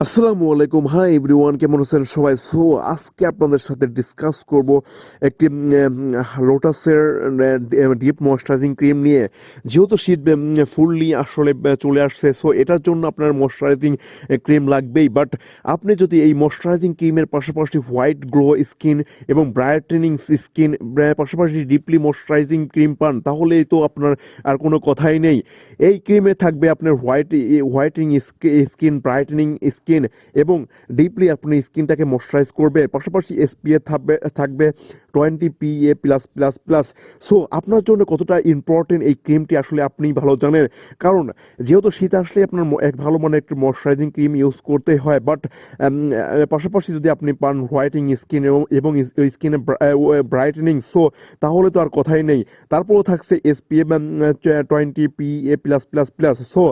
আসসালামু আলাইকুম, hi everyone, কেমন আছেন সবাই? আজকে আপনাদের সাথে ডিসকাস করব একটি লোটাসের ডিপ ময়েশ্চারাইজিং ক্রিম নিয়ে। যেহেতু শীত ফুললি আসলে চলে আসছে, সো এটার জন্য আপনার ময়েশ্চারাইজিং ক্রিম লাগবেই। বাট আপনি যদি এই ময়েশ্চারাইজিং ক্রিমের পাশাপাশি হোয়াইট গ্লো স্কিন এবং ব্রাইটেনিং স্কিন পাশাপাশি ডিপলি ময়েশ্চারাইজিং ক্রিম পান, তাহলেই তো আপনার আর কোনো কথাই নেই। এই ক্রিমে থাকবে আপনার হোয়াইটিং স্কিন, ব্রাইটেনিং স্কিন এবং ডিপলি আপনি স্কিনটাকে ময়শ্চারাইজ করবে। পাশাপাশি এসপিএফ থাকবে 20 PA+++। সো আপনার জন্য কতটা ইম্পর্টেন্ট এই ক্রিমটি আসলে আপনি ভালো জানেন। কারণ যেহেতু শীত আসলে আপনার এক ভালো মানের একটি ময়শ্চারাইজিং ক্রিম ইউজ করতে হয়। বাট পাশাপাশি যদি আপনি পান হোয়াইটিং স্কিন এবং স্কিনে ব্রাইটেনিং, সো তাহলে তো আর কথাই নেই। তারপরও থাকছে এসপিএফ 20 PA+++। সো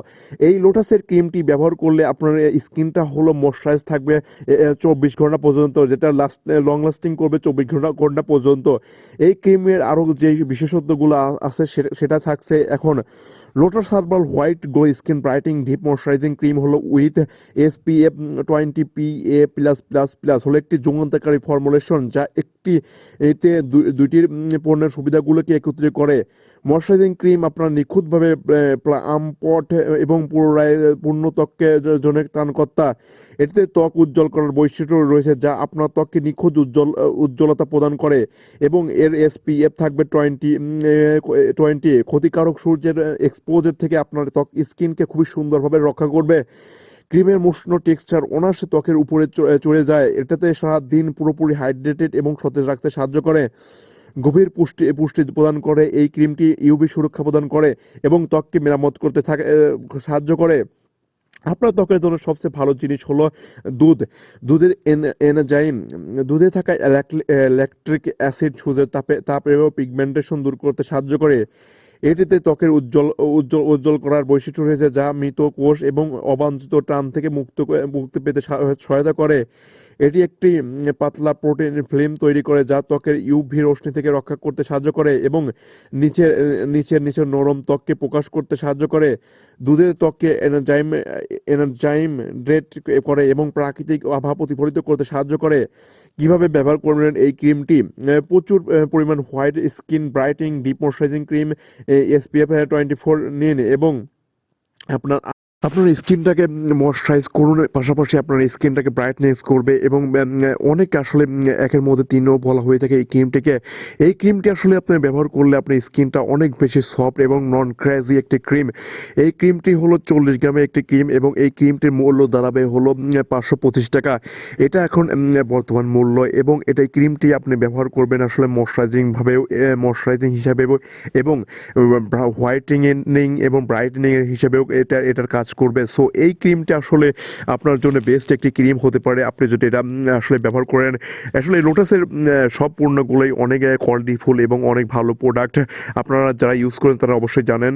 এই লোটাসের ক্রিমটি ব্যবহার করলে আপনার স্কিনটা হলো ময়শ্চারাইজ থাকবে 24 ঘন্টা পর্যন্ত, যেটা লং লাস্টিং করবে 24 ঘন্টা পর্যন্ত। এই ক্রিমের আরও যে বিশেষত্বগুলো আছে সেটা থাকছে এখন। Lotus herbal white glow skin brightening deep moisturising cream হলো উইথ এসপিএফ 20 PA+++ হলো একটি যৌনান্তকারী ফর্মুলেশন, যা এতে দুইটির পণ্যের সুবিধাগুলোকে একত্রিত করে। ময়শ্চারাইজিং ক্রিম আপনার নিখুঁতভাবে প্লাম্পট এবং পূর্ণ ত্বকের জন্য ত্রাণকর্তা। এটিতে ত্বক উজ্জ্বল করার বৈশিষ্ট্য রয়েছে, যা আপনার ত্বককে নিখুঁত উজ্জ্বলতা প্রদান করে। এবং এর এসপিএফ থাকবে 20 ক্ষতিকারক সূর্যের এক্সপোজার থেকে আপনার ত্বক স্কিনকে খুবই সুন্দরভাবে রক্ষা করবে। ক্রিমের মসৃণ টেক্সচার অনায়াসে ত্বকের উপরে চড়ে যায়। এটাতে সারা দিন পুরোপুরি হাইড্রেটেড এবং সতেজ রাখতে সাহায্য করে। গভীর পুষ্টি প্রদান করে। এই ক্রিমটি ইউভি সুরক্ষা প্রদান করে এবং ত্বককে মেরামত করতে সাহায্য করে। আপনার ত্বকের জন্য সবচেয়ে ভালো জিনিস হলো দুধের এনজাইম। দুধে থাকা ল্যাকট্রিক অ্যাসিড সূর্যের তাপ এবং পিগমেন্টেশন দূর করতে সাহায্য করে। এটিতে ত্বকের উজ্জ্বল করার বৈশিষ্ট্য রয়েছে, যা মৃত কোষ এবং অবাঞ্ছিত টান থেকে মুক্তি পেতে সহায়তা করে। এটি একটি পাতলা প্রোটিন ফিল্ম তৈরি করে, যা ত্বকের ইউভি রশ্মি থেকে রক্ষা করতে সাহায্য করে এবং নিচের নরম ত্বককে প্রকাশ করতে সাহায্য করে। দুধের ত্বককে এনার্জাইম ড্রেট করে এবং প্রাকৃতিক আভা প্রতিফলিত করতে সাহায্য করে। কিভাবে ব্যবহার করবেন এই ক্রিমটি? প্রচুর পরিমাণ white skin brightening deep moisturising cream SPF 24 নিন এবং আপনার আপনার স্কিনটাকে ময়শ্চারাইজ করুন, পাশাপাশি আপনার স্কিনটাকে ব্রাইটনেস করবে। এবং অনেক আসলে একের মধ্যে 3ও বলা হয়ে থাকে এই ক্রিমটিকে। এই ক্রিমটি আসলে আপনি ব্যবহার করলে আপনার স্কিনটা অনেক বেশি সফট এবং নন ক্র্যাজি একটি ক্রিম। এই ক্রিমটি হলো 40 গ্রামের একটি ক্রিম এবং এই ক্রিমটির মূল্য দাঁড়াবে হলো 525 টাকা। এটা এখন বর্তমান মূল্য। এবং এই ক্রিমটি আপনি ব্যবহার করবেন আসলে ময়শ্চারাইজিং হিসাবেও এবং হোয়াইটেনিং এবং ব্রাইটেনিং হিসাবেও এটার কাজ করবে। সো এই ক্রিমটা আসলে আপনার জন্য বেস্ট একটি ক্রিম হতে পারে আপনি যদি এটা আসলে ব্যবহার করেন। আসলে লোটাসের সব পণ্যগুলোই অনেক কোয়ালিটিফুল এবং অনেক ভালো প্রোডাক্ট। আপনারা যারা ইউজ করেন তারা অবশ্যই জানেন।